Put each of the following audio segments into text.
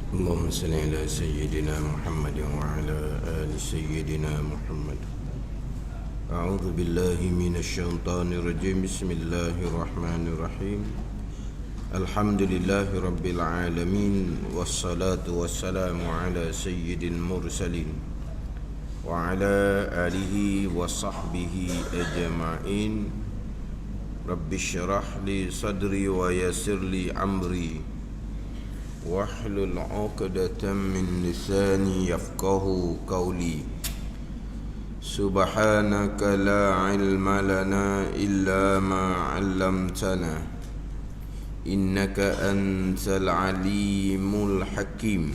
اللهم صل على سيدنا محمد وعلى آل سيدنا محمد. أعوذ بالله من الشيطان الرجيم. بسم الله الرحمن الرحيم. الحمد لله رب العالمين، والصلاة والسلام على سيد المرسلين وعلى آله وصحبه أجمعين. رب اشرح لي صدري ويسر لي أمري واحلل عقدة من لساني يفقه قولي. سبحانك لا علم لنا إلا ما علمتنا إنك أنت العليم الحكيم.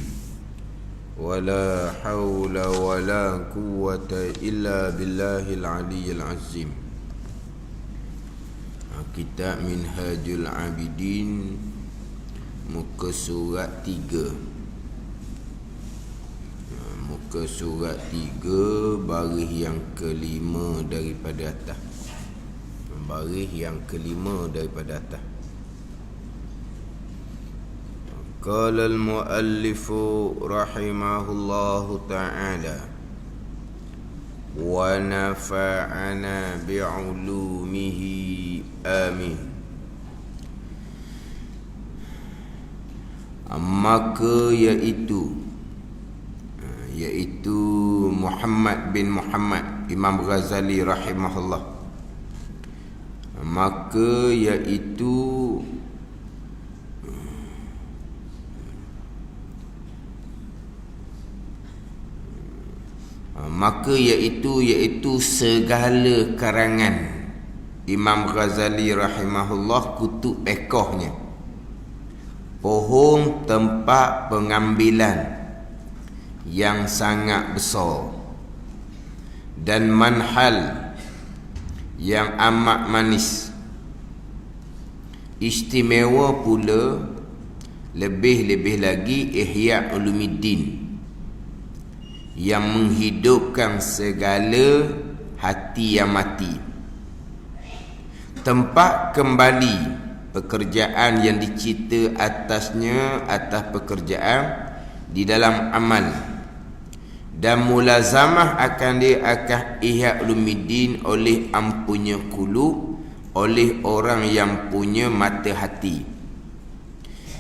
ولا حول ولا قوة إلا بالله العلي العظيم. Kitab Minhajul Abidin, muka surat 3. Muka surat 3, baris yang kelima daripada atas. Baris yang kelima daripada atas. Qala al-muallifu rahimahullahu ta'ala wa nafa'ana bi'ulumihi amin. Maka iaitu Muhammad bin Muhammad Imam Ghazali rahimahullah. Maka iaitu segala karangan Imam Ghazali rahimahullah, kutub pekohnya, pohon tempat pengambilan yang sangat besar, dan manhal yang amat manis. Istimewa pula lebih-lebih lagi Ihya Ulumuddin yang menghidupkan segala hati yang mati. Tempat kembali pekerjaan yang dicipta atas pekerjaan di dalam amal, dan mulazamah akan Ihya Ulumuddin oleh ampunya qulub, oleh orang yang punya mata hati.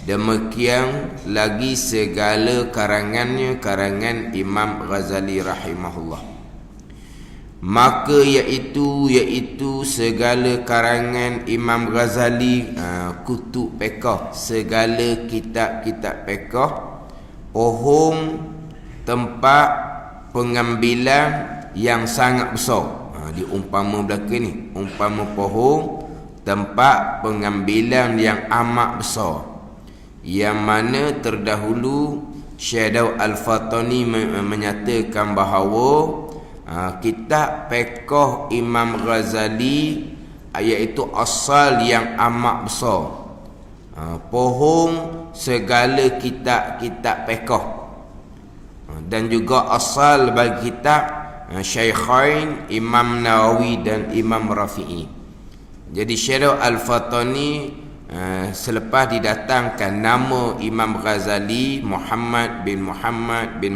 Demikian lagi segala karangannya, karangan Imam Ghazali rahimahullah. Maka iaitu segala karangan Imam Ghazali, kutub pekoh, segala kitab-kitab pekoh, pohon tempat pengambilan yang sangat besar. Diumpama belakang ni, umpama pohon tempat pengambilan yang amat besar, yang mana terdahulu Syekh Daud Al-Fatani menyatakan bahawa kitab pekoh Imam Ghazali iaitu asal yang amat besar, pohon segala kitab-kitab pekoh, dan juga asal bagi kitab Syaikhain Imam Nawawi dan Imam Rafi'i. Jadi Syekh Daud Al-Fatani selepas didatangkan nama Imam Ghazali Muhammad bin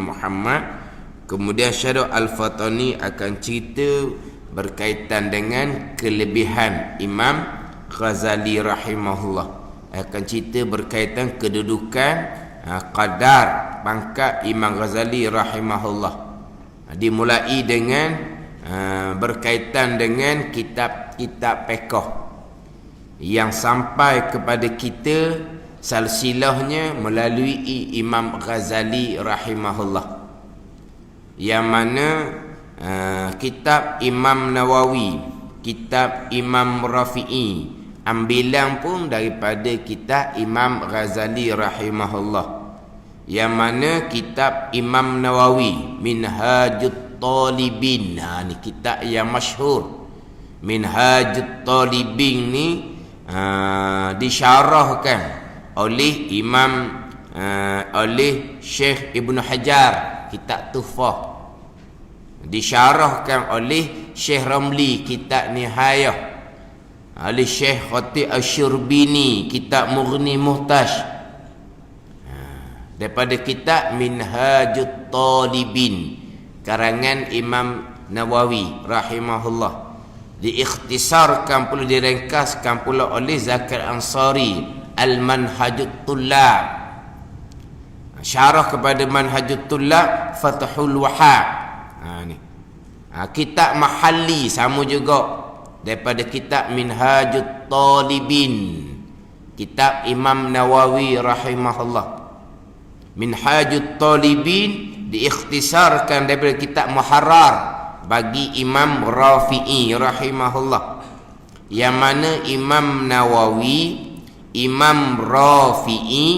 Muhammad, kemudian Syekh Al-Fatani akan cerita berkaitan dengan kelebihan Imam Ghazali rahimahullah, akan cerita berkaitan kedudukan, qadar, pangkat Imam Ghazali rahimahullah. Dimulai dengan berkaitan dengan kitab-kitab pekoh yang sampai kepada kita silsilahnya melalui Imam Ghazali rahimahullah, yang mana kitab Imam Nawawi, kitab Imam Rafi'i, ambilan pun daripada kitab Imam Ghazali rahimahullah, yang mana kitab Imam Nawawi Minhajut Talibin, ni kitab yang masyhur. Minhajut Talibin ni disyarahkan oleh oleh Syekh Ibn Hajar, kitab Tuhfah. Disyarahkan oleh Syekh Ramli, kitab Nihayah. Oleh Syekh Khatib Asy-Syurbini, kitab Mughni Muhtaj. daripada kitab Minhajut Talibin karangan Imam Nawawi rahimahullah, diikhtisarkan pula, diringkaskan pula oleh Zakir Ansari Al-Manhajut Tullab, syarah kepada Manhajut Tullab Fathul Wahhab. Ni kitab mahalli sama juga daripada kitab Minhajut Talibin, kitab Imam Nawawi rahimahullah. Minhajut Talibin diikhtisarkan daripada kitab Muharrar bagi Imam Rafi'i rahimahullah, yang mana Imam Nawawi, Imam Rafi'i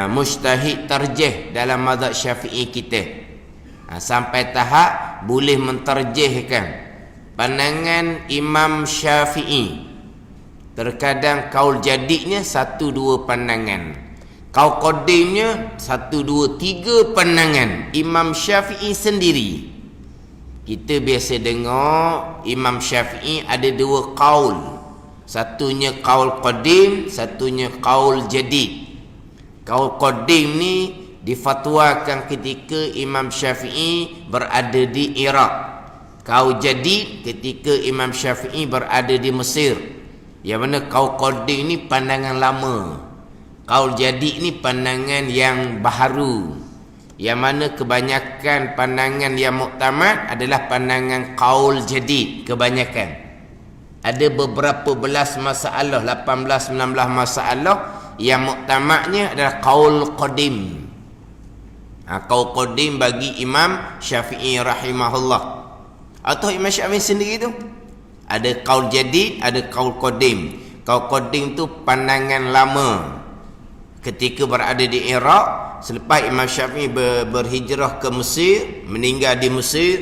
mujtahid tarjih dalam mazhab Syafi'i kita, sampai tahap boleh mentarjihkan pandangan Imam Syafi'i. Terkadang kaul jadidnya 1-2 pandangan, kaul qadimnya 1-2-3 pandangan Imam Syafi'i sendiri. Kita biasa dengar Imam Syafi'i ada 2 kaul, satunya kaul qadim, satunya kaul jadid. Kaul qadim ni difatwakan ketika Imam Syafi'i berada di Iraq. Kaul jadid ketika Imam Syafi'i berada di Mesir. Yang mana kaul qadim ni pandangan lama, kaul jadid ni pandangan yang baharu. Yang mana kebanyakan pandangan yang muktamad adalah pandangan kaul jadid, kebanyakan. Ada beberapa belas masalah, 18-19 masalah yang muktamadnya adalah kaul qadim. Kaul qadim bagi Imam Syafi'i rahimahullah, atau Imam Syafi'i sendiri tu ada kaul jadid, ada kaul qadim. Kaul qadim tu pandangan lama ketika berada di Iraq, selepas Imam Syafi'i berhijrah ke Mesir, meninggal di Mesir.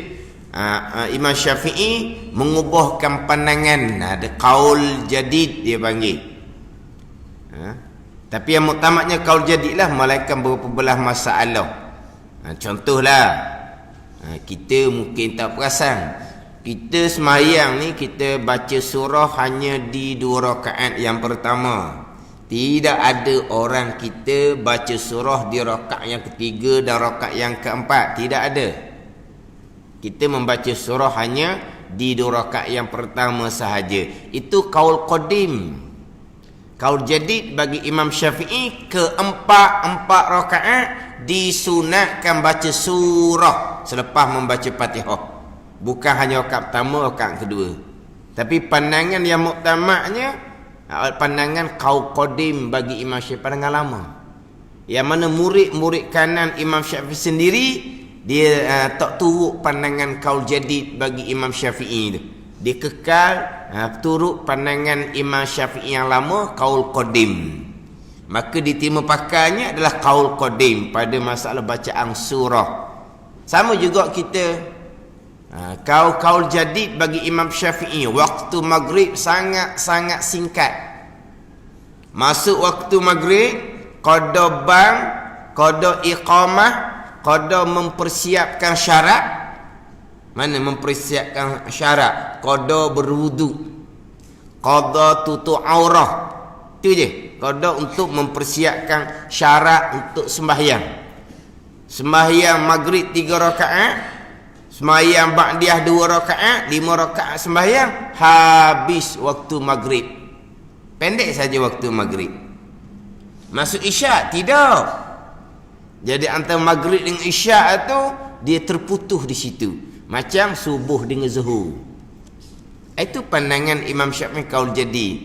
Imam Syafi'i mengubahkan pandangan, ada kaul jadid dia panggil. Tapi yang muktamadnya kaul jadid lah, melainkan beberapa belah masalah. Contohlah, kita mungkin tak perasan, kita semayang ni kita baca surah hanya di 2 rakaat yang pertama. Tidak ada orang kita baca surah di rakaat yang ketiga dan rakaat yang keempat, tidak ada. Kita membaca surah hanya di 2 rakaat yang pertama sahaja. Itu kaul qadim. Kaul jadid bagi Imam Syafi'i, keempat rakaat disunatkan baca surah selepas membaca Fatihah. Bukan hanya rakaat pertama, rakaat kedua. Tapi pandangan yang muktamadnya, pandangan kaul qadim bagi Imam Syafi'i, pandangan lama. Yang mana murid-murid kanan Imam Syafi'i sendiri, dia tak turut pandangan kaul jadid bagi Imam Syafi'i tu. Dia kekal turut pandangan Imam Syafi'i yang lama, kaul qadim. Maka diterima pakainya adalah kaul qadim pada masalah bacaan surah. Sama juga kita, kaul jadid bagi Imam Syafi'i, waktu maghrib sangat-sangat singkat. Masuk waktu maghrib, qada bang, qada iqamah, qada mempersiapkan syarat. Mana mempersiapkan syarat? Qada berwudu, qada tutup aurah. Itu je, qada untuk mempersiapkan syarat untuk sembahyang. Sembahyang maghrib 3 rakaat, sembahyang ba'diyah 2 rakaat, 5 rakaat sembahyang, habis waktu maghrib. Pendek saja waktu maghrib. Masuk isyak, tidak. Jadi antara maghrib dengan isyak tu, dia terputus di situ. Macam subuh dengan zuhur. Itu pandangan Imam Syafi'i kaul jadid.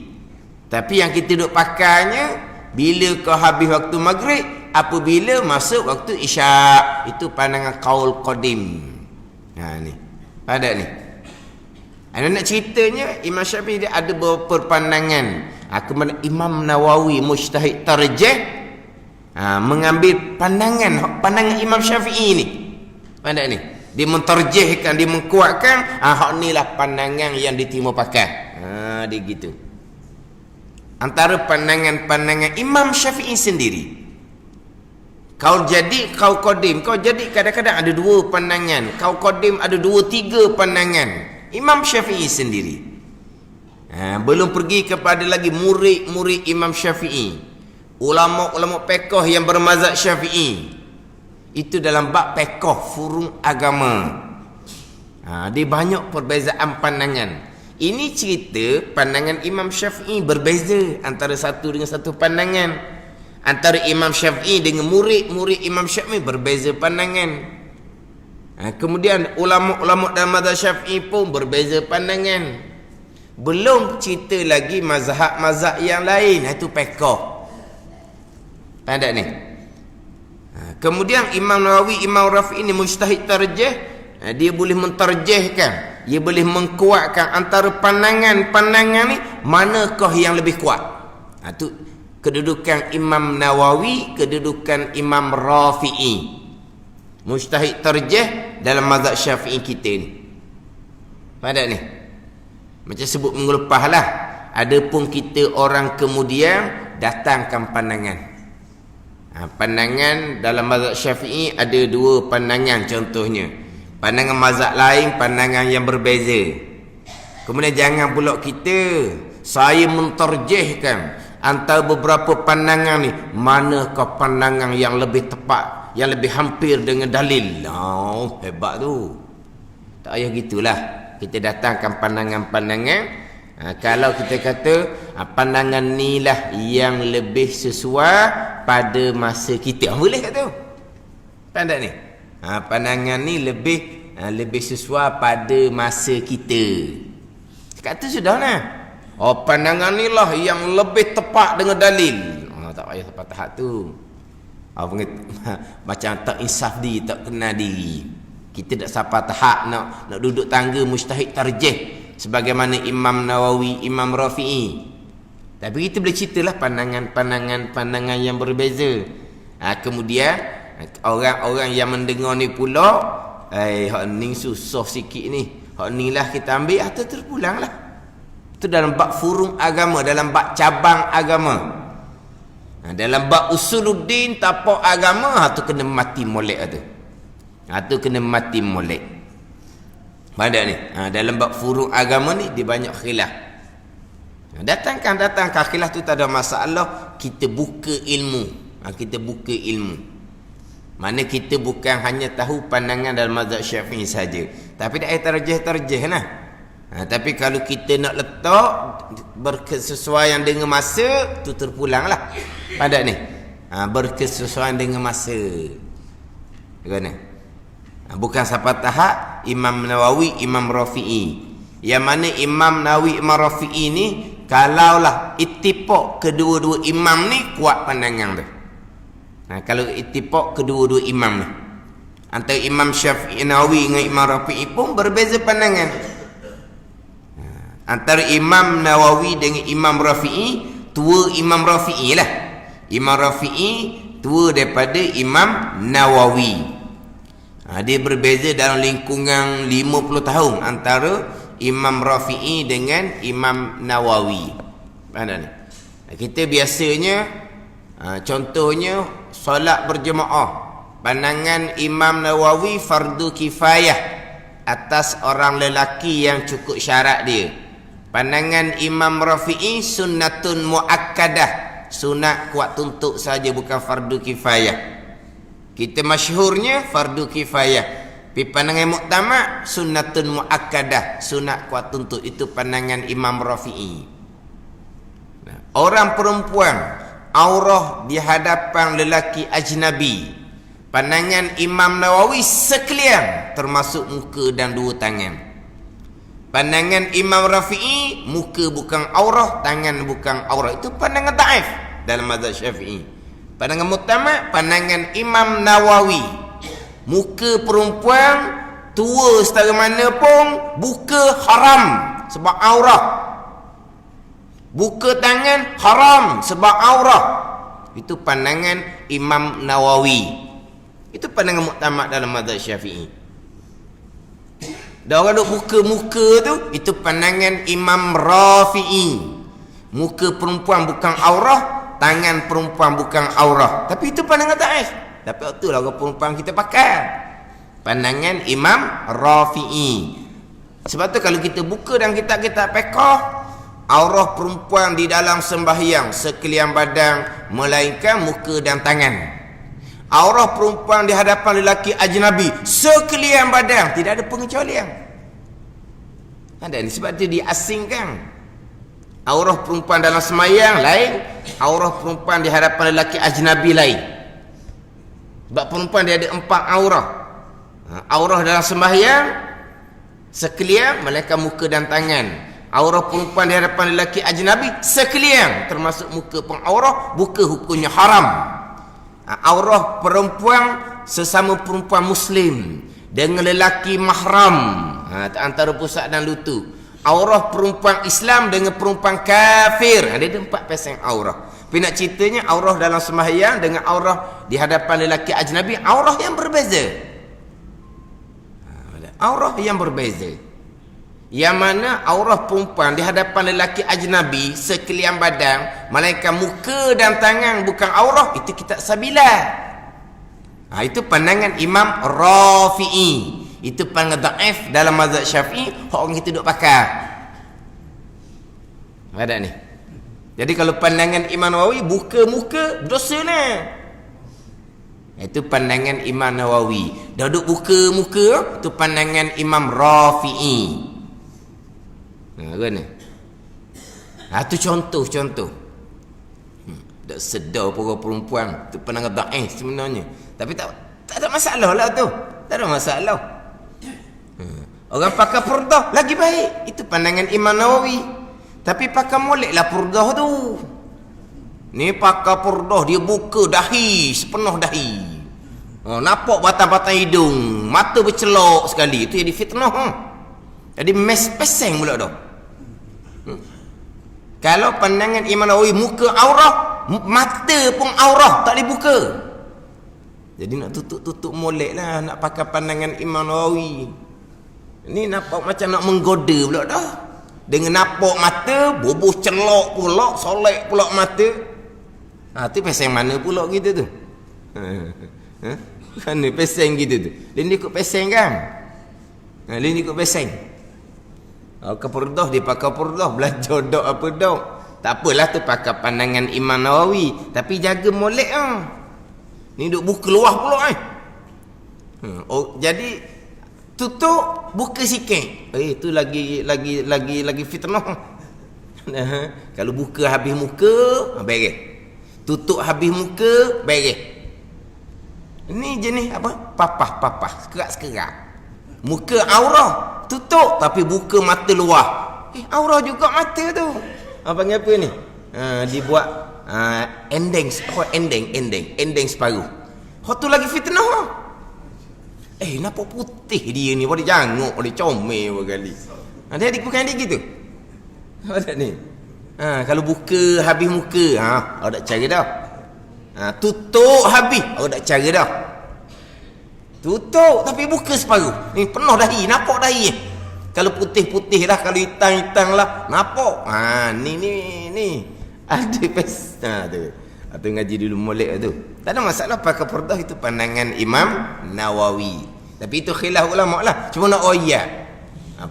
Tapi yang kita duk pakainya, bila kau habis waktu maghrib, apabila masuk waktu isyak, itu pandangan kaul qadim. Ni pada ni. Nak ceritanya, Imam Syafi'i dia ada beberapa pandangan. Kemudian Imam Nawawi mujtahid tarjih, mengambil pandangan Imam Syafi'i ni. Pada ni, dia mentarjihkan, dia mengkuatkan, hak ni lah pandangan yang diterima pakai. Dia gitu. Antara pandangan-pandangan Imam Syafi'i sendiri, kaul jadid, kaul qadim. Kaul jadid kadang-kadang ada 2 pandangan, kaul qadim ada 2-3 pandangan. Imam Syafi'i sendiri, belum pergi kepada lagi murid-murid Imam Syafi'i, ulama-ulama fiqh yang bermazhab Syafi'i. Itu dalam bab fiqh furung agama. Dia banyak perbezaan pandangan. Ini cerita pandangan Imam Syafi'i berbeza antara satu dengan satu pandangan. Antara Imam Syafi'i dengan murid-murid Imam Syafi'i berbeza pandangan. Kemudian ulama-ulama dalam mazhab Syafi'i pun berbeza pandangan. Belum cerita lagi mazhab-mazhab yang lain. Itu fiqh. Faham ni? Kemudian Imam Nawawi, Imam Rafi'i ni mujtahid tarjih. Dia boleh mentarjihkan, dia boleh mengkuatkan antara pandangan-pandangan ni manakah yang lebih kuat. Itu kedudukan Imam Nawawi, kedudukan Imam Rafi'i. Mujtahid tarjih dalam mazhab Syafi'i kita ni. Faham ni? Macam sebut minggu lepas lah. Adapun kita orang kemudian datangkan pandangan. Pandangan dalam mazhab Syafi'i ada dua pandangan contohnya. Pandangan mazhab lain, pandangan yang berbeza. Kemudian jangan pula kita, saya mentarjihkan antara beberapa pandangan ni, manakah pandangan yang lebih tepat, yang lebih hampir dengan dalil. Hebat tu. Tak payah gitulah. Kita datangkan pandangan-pandangan. Kalau kita kata pandangan ni lah yang lebih sesuai pada masa kita, boleh kat tu. Faham tak ni? Pandangan ni lebih sesuai pada masa kita. Kat tu sudah lah. Pandangan ni lah yang lebih tepat dengan dalil. Tak payah tepat tahap tu. Macam tak insaf diri, tak kenal diri. Kita tak sampai tahap nak duduk tangga mujtahid tarjih sebagaimana Imam Nawawi, Imam Rafi'i. Tapi kita boleh ceritalah pandangan yang berbeza. Kemudian orang-orang yang mendengar ni pula, hak ni susah sikit ni, hak ni lah kita ambil, atau terpulang lah. Itu dalam bab furung agama, dalam bab cabang agama. Dalam bab usuluddin, tapak agama, tu kena mati molek tu. Tu kena mati molek. Pada ni, dalam bab furung agama ni dia banyak khilaf. Datangkan khilaf tu tak ada masalah. Kita buka ilmu. Kita buka ilmu. Mana kita bukan hanya tahu pandangan dalam mazhab Syafi'i saja, tapi dah tarjih lah. Tapi kalau kita nak letak berkesesuaian dengan masa, tu terpulang lah. Pada ni, berkesesuaian dengan masa. Bagaimana? Bukan sampai tahap Imam Nawawi, Imam Rafi'i. Yang mana Imam Nawawi, Imam Rafi'i ni, kalaulah ittifaq kedua-dua imam ni kuat pandangan tu. Kalau ittifaq kedua-dua imam ni, antara Imam Syafi'i Nawawi dengan Imam Rafi'i pun berbeza pandangan. Antara Imam Nawawi dengan Imam Rafi'i, tua Imam Rafi'i lah. Imam Rafi'i tua daripada Imam Nawawi. Dia berbeza dalam lingkungan 50 tahun antara Imam Rafi'i dengan Imam Nawawi. Kita biasanya contohnya solat berjemaah, pandangan Imam Nawawi fardu kifayah atas orang lelaki yang cukup syarat dia. Pandangan Imam Rafi'i sunnatun muakkadah, sunat kuat tuntut saja, bukan fardu kifayah. Kita masyhurnya fardu kifayah. Tapi pandangan muktamad sunnatun muakkadah, sunat kuat tuntut. Itu pandangan Imam Rafi'i. Orang perempuan aurah di hadapan lelaki ajnabi, pandangan Imam Nawawi sekalian termasuk muka dan dua tangan. Pandangan Imam Rafi'i, muka bukan aurah, tangan bukan aurah. Itu pandangan dhaif dalam mazhab Syafi'i. Pandangan muktamad, pandangan Imam Nawawi, muka perempuan tua setara mana pun buka haram sebab aurah, buka tangan haram sebab aurah. Itu pandangan Imam Nawawi. Itu pandangan muktamad dalam mazhab Syafi'i. Dan orang duk buka muka tu, itu pandangan Imam Rafi'i. Muka perempuan bukan aurah, tangan perempuan bukan aurah. Tapi itu pandangan dhaif. Tapi itulah orang perempuan kita pakai pandangan Imam Rafi'i. Sebab tu kalau kita buka dalam kitab-kitab fiqh, aurah perempuan di dalam sembahyang sekalian badan melainkan muka dan tangan. Aurah perempuan di hadapan lelaki ajnabi sekalian badan, tidak ada pengecualian. Ada ni sebab tu diasingkan. Aurah perempuan dalam sembahyang lain, aurah perempuan di hadapan lelaki ajnabi lain. Sebab perempuan dia ada 4 aurah. Aurah dalam sembahyang sekalian melainkan muka dan tangan. Aurah perempuan di hadapan lelaki ajnabi sekalian, termasuk muka pun aurah, buka hukumnya haram. Aurah perempuan sesama perempuan muslim dengan lelaki mahram, antara pusat dan lutut. Aurah perempuan Islam dengan perempuan kafir, ada 4 pasang aurah. Tapi nak ceritanya aurah dalam sembahyang dengan aurah di hadapan lelaki ajnabi, aurah yang berbeza. Aurah yang berbeza. Yang mana aurah perempuan di hadapan lelaki ajnabi sekalian badan melainkan muka dan tangan bukan aurah, itu kitab Sabilah. Itu pandangan Imam Rafi'i. Itu pandangan dhaif dalam mazhab Syafi'i, orang kita duk pakai. Ada ni. Jadi kalau pandangan Imam Nawawi buka muka dosa lah. Itu pandangan Imam Nawawi. Dah duk buka muka, itu pandangan Imam Rafi'i. Kan? Itu contoh-contoh. Tak sedar para perempuan tu pandangan dhaif sebenarnya. Tapi tak ada masalah lah tu. Tak ada masalah. Orang pakai purdah lagi baik. Itu pandangan Imam Nawawi. Tapi pakai moleklah purdah tu. Ni pakai purdah dia buka dahi, sepenuh dahi. Nampak batang-batang hidung, mata bercelok sekali. Itu jadi fitnah. Jadi mes peseng pula dah. Kalau pandangan Imam Nawawi muka aurah, mata pun aurah, tak boleh buka. Jadi nak tutup-tutup molek lah, nak pakai pandangan Imam Nawawi. Ini nampak macam nak menggoda pula dah. Dengan nampak mata, boboh celok pula, solek pula mata. Tu peseng mana pula kita tu? Mana peseng kita tu? Lain ikut peseng kan? Lain ikut peseng. Ke purdah dia pakai purdah, belajar dok apa dok. Tak apalah tu pakai pandangan Imam Nawawi, tapi jaga molek Ni duk buka luah pula jadi tutup buka sikit. Itu lagi fitnah. Kalau buka habis muka, beres. Tutup habis muka, beres. Ini jenis apa? Papah, sekerak-sekerak. Muka aurah tutup tapi buka mata luar. Aurah juga mata tu. Panggil apa ni? Dibuat ending separuh. Tu lagi fitnah. Nampak putih dia ni, boleh janguk, boleh comel berkali. Dia bukan dia gitu. Ada ni. Kalau buka habis muka, ada cara dah. Tutup habis, ada cara dah. Tutup tapi buka separuh. Ni penuh dahi, nampak dahi. Kalau putih-putih lah, kalau hitam-hitam lah, nampak. Ni. Ada pesta tu. Atau ngaji dulu molek tu. Tak ada masalah pakai purdah, itu pandangan Imam Nawawi. Tapi itu khilaf ulama lah. Cuma nak ayat.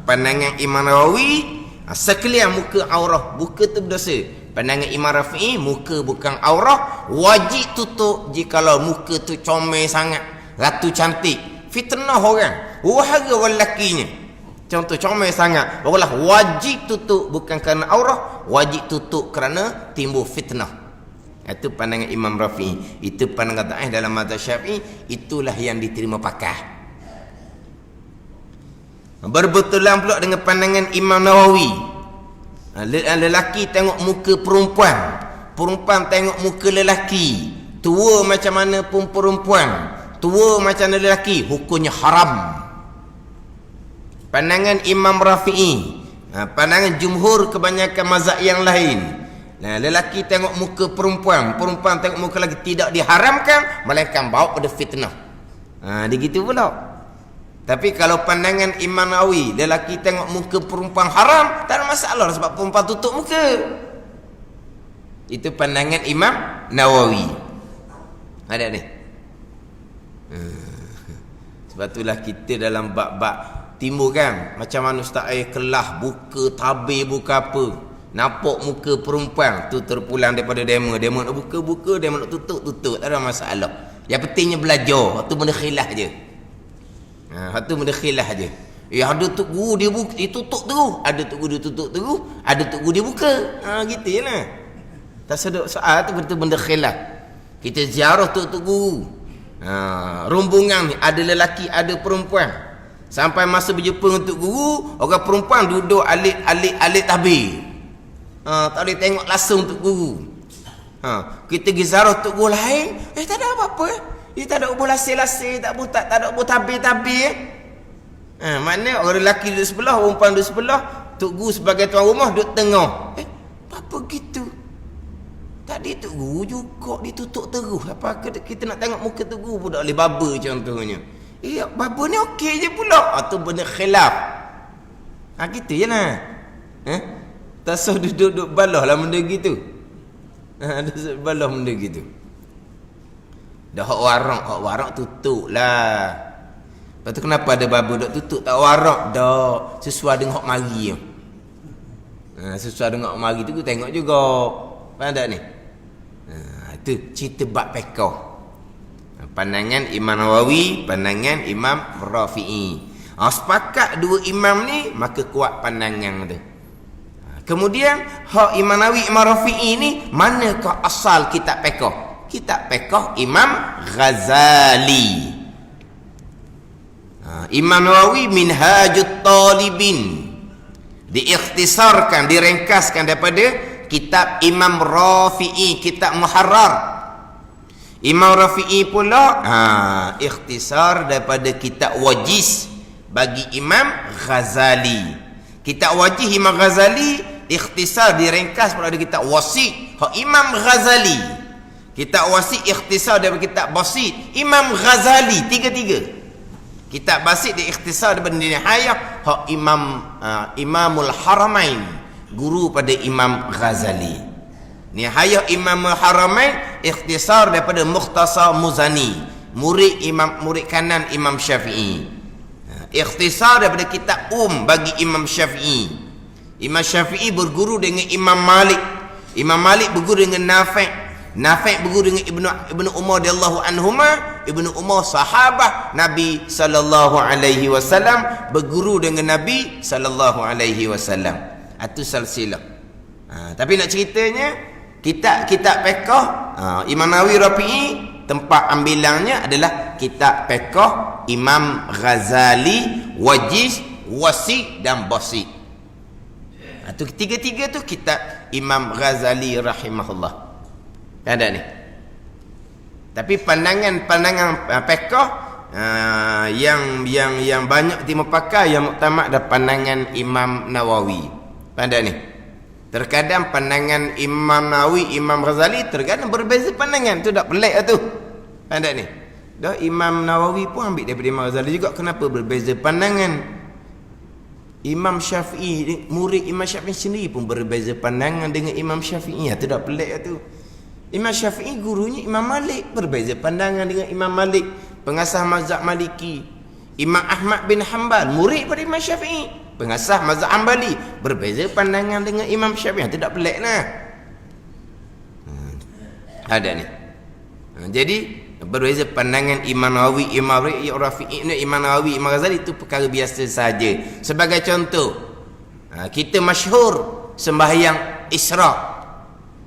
Pandangan Imam Nawawi, sekalian muka aurah, buka tu berdosa. Pandangan Imam Rafi'i, muka bukan aurah, wajib tutup jikalau muka tu comel sangat. Ratu cantik, fitnah orang, wahara orang lakinya. Contoh comel sangat, barulah wajib tutup, bukan kerana aurah, wajib tutup kerana timbul fitnah. Itu pandangan Imam Rafi'i. Itu pandangan dhaif dalam mazhab Syafi'i. Itulah yang diterima pakai. Berbetulan pula dengan pandangan Imam Nawawi. Lelaki tengok muka perempuan, perempuan tengok muka lelaki. Tua macam mana pun perempuan, tua macam mana lelaki, hukumnya haram. Pandangan Imam Rafi'i, pandangan jumhur kebanyakan mazhab yang lain. Lelaki tengok muka perempuan, perempuan tengok muka lelaki, tidak diharamkan, melainkan bawa pada fitnah. Dia gitu pula. Tapi kalau pandangan Imam Nawawi, lelaki tengok muka perempuan haram, tak ada masalah sebab perempuan tutup muka. Itu pandangan Imam Nawawi. Ada ni. Sebab itulah kita dalam bab-bab timbul kan, macam mana ustaz kelah buka tabir, buka apa. nampak muka perempuan tu terpulang daripada demo nak buka, demo nak tutup, tak ada masalah. Yang pentingnya belajar, tu benda khilaf je. Tu benda khilaf je. Ada tok guru dia buka, dia tutup terus, ada tok guru dia tutup terus, ada tok guru dia buka. Gitu jelah. Tak sedok soal tu benda khilaf. Kita ziarah tok guru. Rombongan ni ada lelaki, ada perempuan. Sampai masa berjumpa dengan tok guru, orang perempuan duduk alik tabir. Tak boleh tengok langsung tok guru. Kita pergi ziarah tok guru lain, tak ada apa-apa. Dia tak ada ubah lasih-lasih, tak ada ubah tabir-tabir. Mana orang lelaki duduk sebelah, perempuan duduk sebelah, tok guru sebagai tuan rumah duduk tengah. Apa gitu? Tadi tok guru juga ditutup terus. Apa kita nak tengok muka tok guru pun tak boleh baba contohnya. Baba ni okey je pula. Tu benda khilaf. Gitu je lah. Tak sah duduk balah lah benda gitu. Duduk balah benda gitu. Dah hak warak tutup lah. Lepas tu kenapa ada baba duk tutup tak warak dah. Sesuai dengan hak mari. Sesuai dengan hak mari tu aku tengok juga. Faham tak ni? Itu cerita bab fiqh. Pandangan Imam Nawawi, pandangan Imam Rafi'i. Sepakat dua imam ni, maka kuat pandangan tu. Kemudian hak Imam Nawawi, Imam Rafi'i ni, manakah asal kitab fiqh? Kitab fiqh Imam Ghazali. Imam Nawawi Minhajut Talibin, diikhtisarkan, diringkaskan daripada kitab Imam Rafi'i, kitab Muharrar. Imam Rafi'i pula ikhtisar daripada kitab Wajiz bagi Imam Ghazali. Kitab Wajiz Imam Ghazali ikhtisar, diringkas daripada kitab Wasit hak Imam Ghazali. Kitab Wasit ikhtisar daripada kitab Basit Imam Ghazali. Tiga-tiga. Kitab Basit diikhtisar daripada Nihayah hak Imamul Haramain, guru pada Imam Ghazali. Nihayah Imam Haramain ikhtisar daripada Mukhtasar Muzani, murid kanan Imam Syafi'i. Ikhtisar daripada kitab bagi Imam Syafi'i. Imam Syafi'i berguru dengan Imam Malik. Imam Malik berguru dengan Nafi' berguru dengan Ibnu Umar radhiyallahu anhuma. Ibnu Umar sahabah Nabi sallallahu alaihi wasallam, berguru dengan Nabi sallallahu alaihi wasallam. Itu silsilah. Tapi nak ceritanya kitab fiqh Imam Nawawi Rafi'i, tempat ambilannya adalah kitab fiqh Imam Ghazali, Wajiz, Wasi dan Basit. Itu tiga-tiga tu kitab Imam Ghazali rahimahullah. Ada ni. Tapi pandangan fiqh yang banyak dipakai, yang muktamad adalah pandangan Imam Nawawi. Pada ni. Terkadang pandangan Imam Nawawi, Imam Ghazali terkadang berbeza pandangan. Tu tak pelik lah tu. Pada ni. Dah Imam Nawawi pun ambil daripada Imam Ghazali juga. Kenapa berbeza pandangan? Imam Syafi'i, murid Imam Syafi'i sendiri pun berbeza pandangan dengan Imam Syafi'i. Tu tak pelik lah tu. Imam Syafi'i gurunya Imam Malik, berbeza pandangan dengan Imam Malik, pengasas mazhab Maliki. Imam Ahmad bin Hanbal, murid pada Imam Syafi'i, pengasas mazhab Hanbali, berbeza pandangan dengan Imam Syafi'i. Tidak pelik lah. Ada ni. Jadi berbeza pandangan Imam Nawawi, Imam Rafi'i, Imam Nawawi, Imam Ghazali itu perkara biasa saja. Sebagai contoh, kita masyhur sembahyang Isra',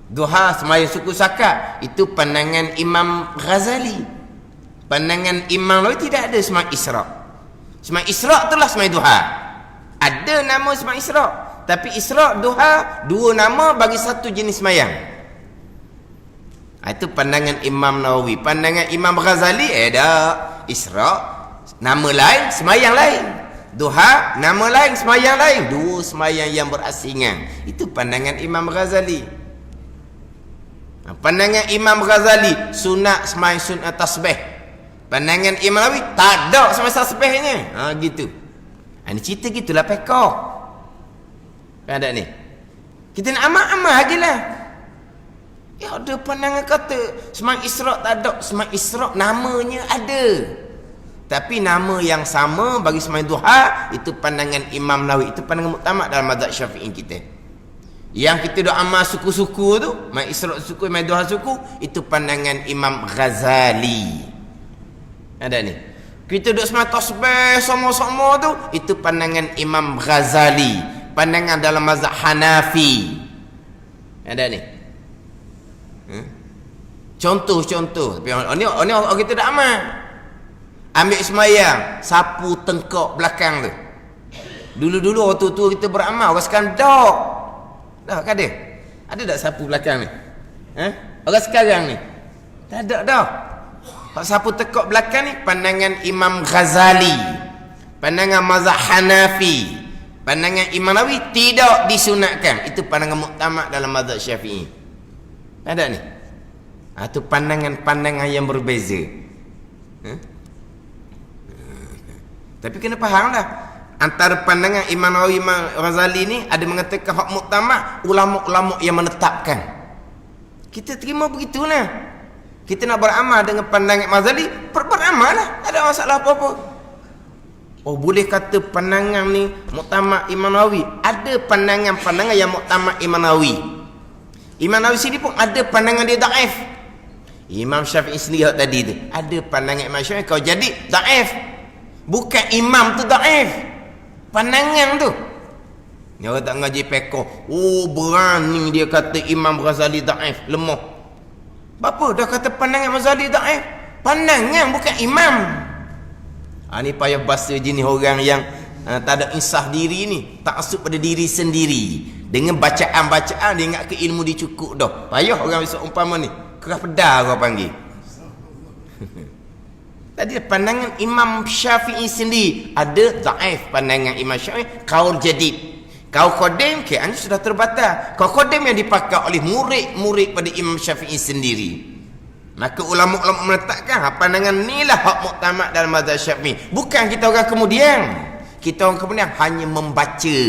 duha, sembahyang suku sakat, itu pandangan Imam Ghazali. Pandangan Imam Nawawi tidak ada sembahyang Isra'. Sembahyang Isra' itulah sembahyang duha. Ada nama sembahyang Isra', tapi Isra', duha, dua nama bagi satu jenis sembahyang. Itu pandangan Imam Nawawi. Pandangan Imam Ghazali dah Isra', nama lain, sembahyang lain. Duha, nama lain, sembahyang lain. Dua sembahyang yang berasingan. Itu pandangan Imam Ghazali. Pandangan Imam Ghazali, sunat sembahyang sunat tasbih. Pandangan Imam Nawawi, tak ada sembahyang tasbihnya. Gitu. Ini cerita gitulah fiqh. Ada ni. Kita nak amal-amal ajalah. Ya ada pandangan kata sembahyang Isra' tak ada. Sembahyang Isra' namanya ada. Tapi nama yang sama bagi sembahyang duha, itu pandangan Imam Nawawi. Itu pandangan muktamad dalam mazhab Syafi'i kita. Yang kita dok amal suku-suku tu, mai Isra' suku, mai Duha suku, itu pandangan Imam Ghazali. Ada ni. Kita duk semai tasbih sama-sama tu, itu pandangan Imam Ghazali, pandangan dalam mazhab Hanafi. Ada ni. Contoh-contoh. Ni kita dak amal. Ambil semayang, sapu tengkok belakang tu. Dulu-dulu waktu tu kita beramal, orang sekarang tak. Dah kan ada? Ada tak sapu belakang ni? Orang sekarang ni? Tak ada dah. Pak sapu tekok belakang ni pandangan Imam Ghazali, pandangan mazhab Hanafi, pandangan Imam Nawawi tidak disunatkan. Itu pandangan muktamad dalam mazhab Syafi'i. Ada ni? Itu pandangan-pandangan yang berbeza. Tapi kena faham lah, antara pandangan Imam Nawawi, Imam Ghazali ni ada mengatakan hak muktamad, ulama-ulama yang menetapkan. Kita terima begitulah. Kita nak beramal dengan pandangan Ghazali, beramal lah, tak ada masalah apa-apa. Oh, boleh kata pandangan ni muktamad Imam Nawawi. Ada pandangan-pandangan yang muktamad Imam Nawawi. Imam Nawawi sini pun ada pandangan dia dhaif. Imam Syafi'i sendiri tadi tu, ada pandangan Imam Syafi'i kau jadi dhaif. Bukan imam tu dhaif, pandangan tu. Ni orang tak ngaji fiqh, oh berani dia kata Imam Ghazali dhaif, lemah. Apa dah kata pandangan Ghazali dhaif? Pandangan, bukan imam. Ni payah bahasa jenis orang yang tak ada insaf diri ni, taksub pada diri sendiri. Dengan bacaan-bacaan dia ingat ke ilmu dia cukup dah. Payah orang besok umpama ni, keras pedar orang panggil. Tadi pandangan Imam Syafi'i sendiri ada dhaif pandangan Imam Syafi'i, qaul jadid. Qaul qadim kian sudah terbatal. Qaul qadim yang dipakai oleh murid-murid pada Imam Syafi'i sendiri. Maka ulama-ulama menetapkan pandangan inilah hak muktamad dalam mazhab Syafi'i. Bukan kita orang kemudian. Kita orang kemudian hanya membaca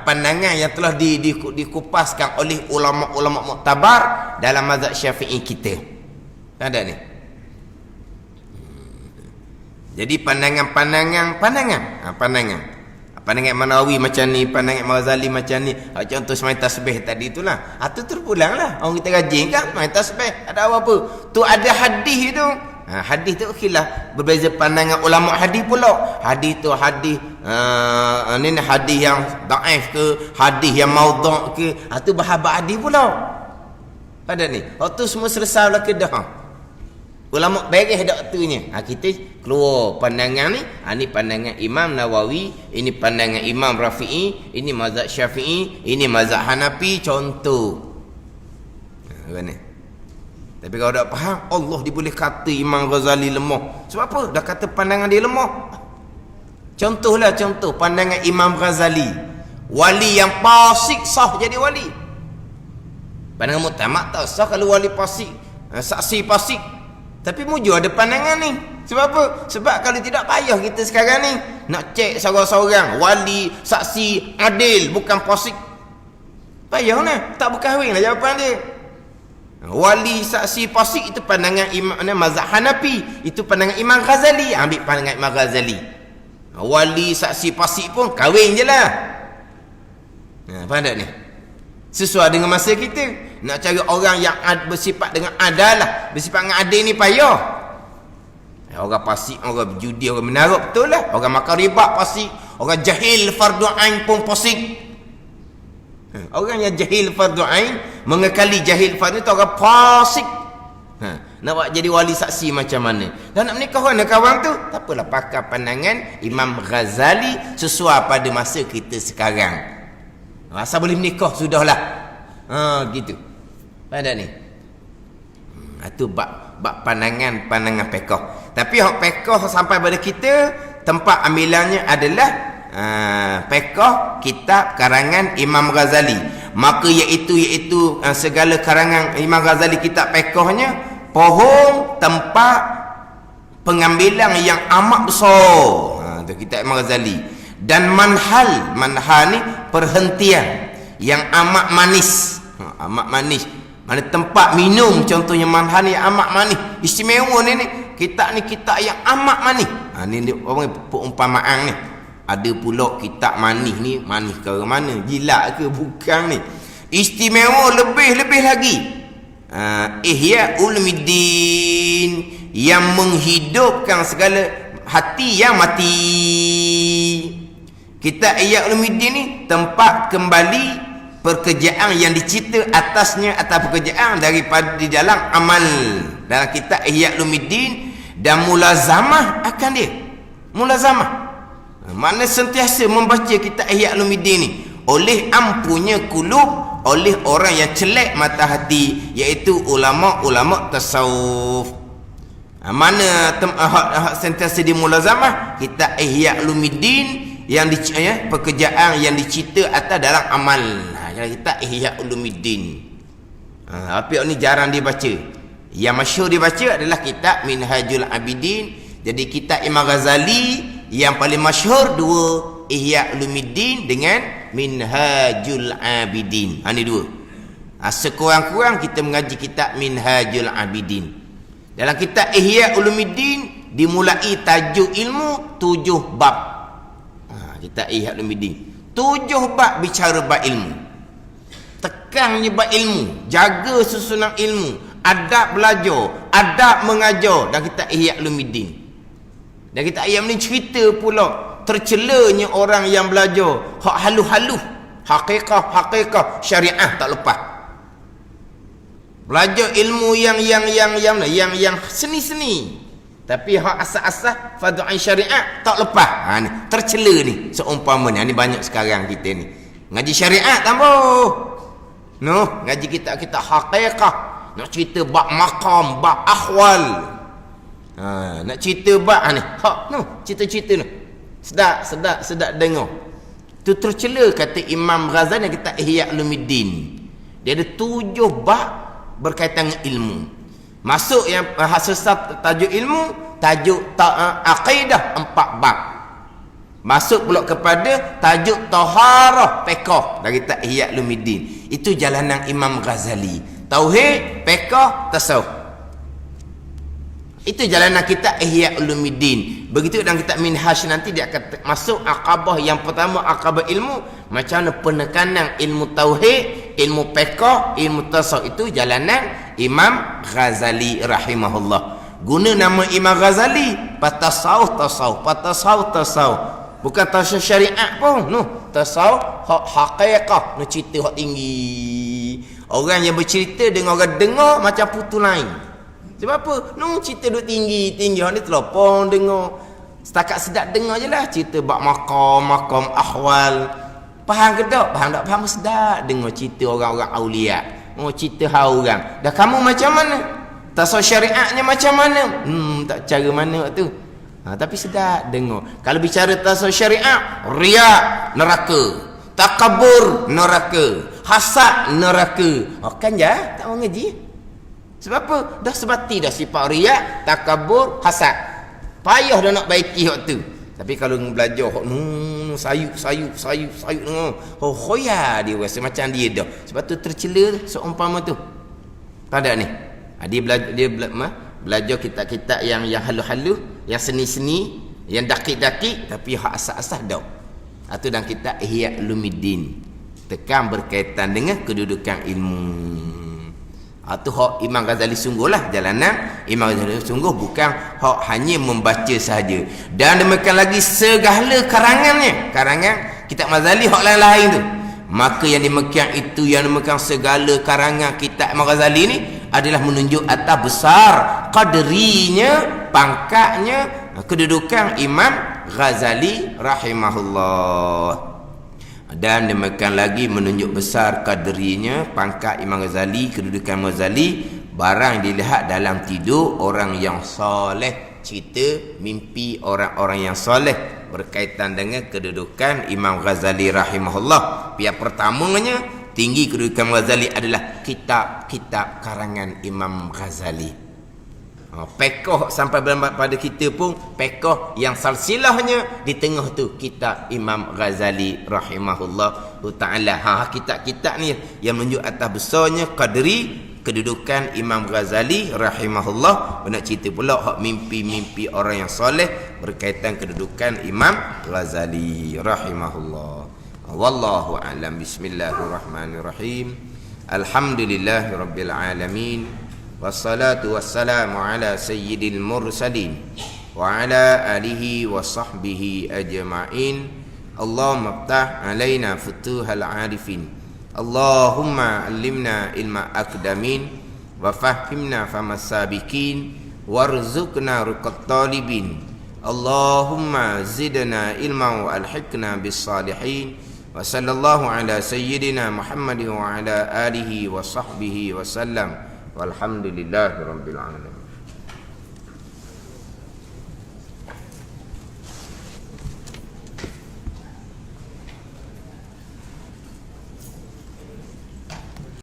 pandangan yang telah dikupaskan oleh ulama-ulama muktabar dalam mazhab Syafi'i kita. Ada ni. Jadi pandangan Imam Nawawi macam ni, pandangan Imam Ghazali macam ni. Contoh semai tasbih tadi itulah. Itu terpulang lah. Orang kita rajin kan main tasbih, ada apa-apa. Tu ada hadis tu. Hadis tu khilaf, berbeza pandangan ulama hadis pula. Hadis tu hadis ni hadis yang dhaif ke, hadis yang maudhu' ke. Tu bahabat hadis pula. Ada ni. Waktu semua selesai lah ke dah. Ulama beres dak waktunya. Kita keluar pandangan ni. Ni pandangan Imam Nawawi, ini pandangan Imam Rafi'i, ini mazhab Syafi'i, ini mazhab Hanafi, contoh. Mana? Tapi kalau tak faham, Allah dia boleh kata Imam Ghazali lemah. Sebab apa? Dah kata pandangan dia lemah. Contohlah contoh pandangan Imam Ghazali. Wali yang fasik sah jadi wali. Pandangan muktamad tak sah kalau wali fasik, saksi fasik. Tapi mujur ada pandangan ni. Sebab apa? Sebab kalau tidak payah kita sekarang ni nak cek seorang-seorang wali, saksi, adil, bukan fasik. Payah lah. Tak berkahwin lah jawapan dia. Wali, saksi, fasik itu pandangan Imam mazhab Hanafi. Itu pandangan Imam Ghazali. Ambil pandangan Imam Ghazali. Wali, saksi, fasik pun kahwin je lah. Faham tak ni? Sesuai dengan masa kita. Nak cari orang yang bersifat dengan adalah, bersifat dengan adil ni payah. Orang fasik, orang berjudi, orang menaruh, betul lah. Orang makan riba fasik. Orang jahil fardu ain pun fasik. Orang yang jahil fardu ain, mengekali jahil fardu itu orang fasik. Nak buat jadi wali saksi macam mana? Dan nak menikah dengan kawan tu, tak apalah, pakai pandangan Imam Ghazali sesuai pada masa kita sekarang. Asal boleh menikah sudahlah. Gitu. Pada ni. Itu bab pandangan fiqh. Tapi hak fiqh sampai pada kita, tempat ambilannya adalah fiqh kitab karangan Imam Ghazali. Maka iaitu segala karangan Imam Ghazali kitab fiqhnya pohon tempat pengambilan yang amat besar. Itu kitab Imam Ghazali. Dan manhal ni perhentian yang amat manis. Amat manis. Mana tempat minum contohnya manhal ni amat manis. Istimewa ni kitab yang amat manis. Ni orang perumpamaan ni. Ada pula kitab manis ni, manis ke mana? Jilat ke bukan ni? Istimewa lebih-lebih lagi. Ihya Ulumuddin, yang menghidupkan segala hati yang mati. Kitab Ihya Ulumuddin ni tempat kembali pekerjaan yang dicipta atasnya atas pekerjaan daripada di dalam amal. Dalam kitab Ihya Ulumuddin, dan mulazamah akan dia. Mulazamah, mana sentiasa membaca kitab Ihya Ulumuddin ni oleh ampunya kulub, oleh orang yang celak mata hati, iaitu ulama-ulama tasawuf. Mana sentiasa di mulazamah kitab Ihya Ulumuddin yang pekerjaan yang dicipta atas dalam amal. Kitab Ihya Ulumuddin. Tapi ni jarang dibaca. Yang masyhur dibaca adalah kitab Minhajul Abidin. Jadi kitab Imam Ghazali yang paling masyhur dua, Ihya Ulumuddin dengan Minhajul Abidin. Ini dua. Sekurang-kurang kita mengaji kitab Minhajul Abidin. Dalam kitab Ihya Ulumuddin dimulai tajuk ilmu 7 bab. Kitab Ihya Ulumuddin 7 bab bicara bab ilmu. Tekannya bab ilmu, jaga susunan ilmu, adab belajar, adab mengajar. Dan kitab Ihya Ulumuddin, dan kitab Ihya ni cerita pula tercelanya orang yang belajar hak halus-halus, hakikah syariah tak lepas. Belajar ilmu yang seni-seni, tapi hak asas-asas fardhu syariat tak lepas. Ni tercela ni seumpamanya. Ni banyak sekarang kita ni ngaji syariat tambah ngaji kitab-kitab hakikah, nak cerita bab maqam, bab ahwal, nak cerita bab ni cerita-cerita ni sedap dengar. Tu tercela kata Imam Ghazali yang kitab Ihya Ulumuddin. Dia ada 7 bab berkaitan dengan ilmu. Masuk yang hasil tajuk ilmu, tajuk akidah 4 bab. Masuk pula kepada tajuk taharah, fiqh dari kitab Ihya Ulumuddin. Itu jalanan Imam Ghazali. Tauhid, fiqh, tasawuf. Itu jalanan kitab Ihya Ulumuddin. Begitu dalam kitab Minhaj nanti dia akan masuk akabah yang pertama, akabah ilmu. Macam mana penekanan ilmu tauhid, ilmu fiqh, ilmu tasawuf. Itu jalanan Imam Ghazali rahimahullah. Guna nama Imam Ghazali, tasawuf. Bukan tasawuf syariat pun. Tasawuf hakikah, cerita hak tinggi. Orang yang bercerita dengan orang dengar macam putu lain. Sebab apa? Cerita duk tinggi. Hak ni telopon dengar. Setakat sedap dengar je lah. Cerita bab maqam ahwal. Faham ke tak? Faham sedap dengar cerita orang-orang aulia. Cerita orang. Dah kamu macam mana? Tasawuf syariatnya macam mana? Tak cara mana tu. Tapi sedap dengar. Kalau bicara tasawuf syariat, riak, neraka. Takabur, neraka. Hasad, neraka. Kan je tak mau ngaji. Sebab apa? Dah sebati dah sifat riak, takabur, hasad. Payah dah nak baiki hak tu. Tapi kalau belajar hak sayup dengar. Khoya dia rasa macam dia dah. Sebab tu tercela seumpama tu. Tak ada ni. Dia belajar kitab-kitab yang halus-halus, yang seni-seni, yang dakik-dakik, tapi hak asas-asas dah. Itu dalam kitab Ihya Ulumuddin. Tekan berkaitan dengan kedudukan ilmu. Itu hak Imam Ghazali sungguhlah jalanan Imam Ghazali sungguh, bukan hak hanya membaca sahaja. Dan demikian lagi segala karangannya, karangan kitab Ghazali hak lain-lain tu. Maka yang demikian itu, yang demikian segala karangan kitab Imam Ghazali ni adalah menunjuk atas besar qadrinya, pangkatnya, kedudukan Imam Ghazali rahimahullah. Dan demikian lagi menunjuk besar qadrinya, pangkat Imam Ghazali, kedudukan Imam Ghazali, barang dilihat dalam tidur orang yang soleh, cerita mimpi orang-orang yang soleh berkaitan dengan kedudukan Imam Ghazali rahimahullah. Yang pertamanya, tinggi kedudukan Imam Ghazali adalah kitab-kitab karangan Imam Ghazali. Fiqh sampai pada kita pun, fiqh yang salsilahnya di tengah tu kitab Imam Ghazali rahimahullah ta'ala. Kitab-kitab ni yang menunjuk atas besarnya qadri kedudukan Imam Ghazali rahimahullah. Nak cerita pula hak mimpi-mimpi orang yang soleh berkaitan kedudukan Imam Ghazali rahimahullah. Wallahu a'lam. Bismillahirrahmanirrahim. Alhamdulillahirabbil alamin. Wassalatu wassalamu ala sayyidil mursalin wa ala alihi wa sahbihi ajma'in. Allahumma ftah alaina futuhal arifin. Allahumma allimna ilma akdamin wa fahimna famas sabiqin warzuqna ruqat talibin. Allahumma zidna ilma wa alhiqna bis salihin. Wa sallallahu ala sayyidina Muhammadin wa ala alihi wa sahbihi wa sallam. Walhamdulillahi rabbil alamin.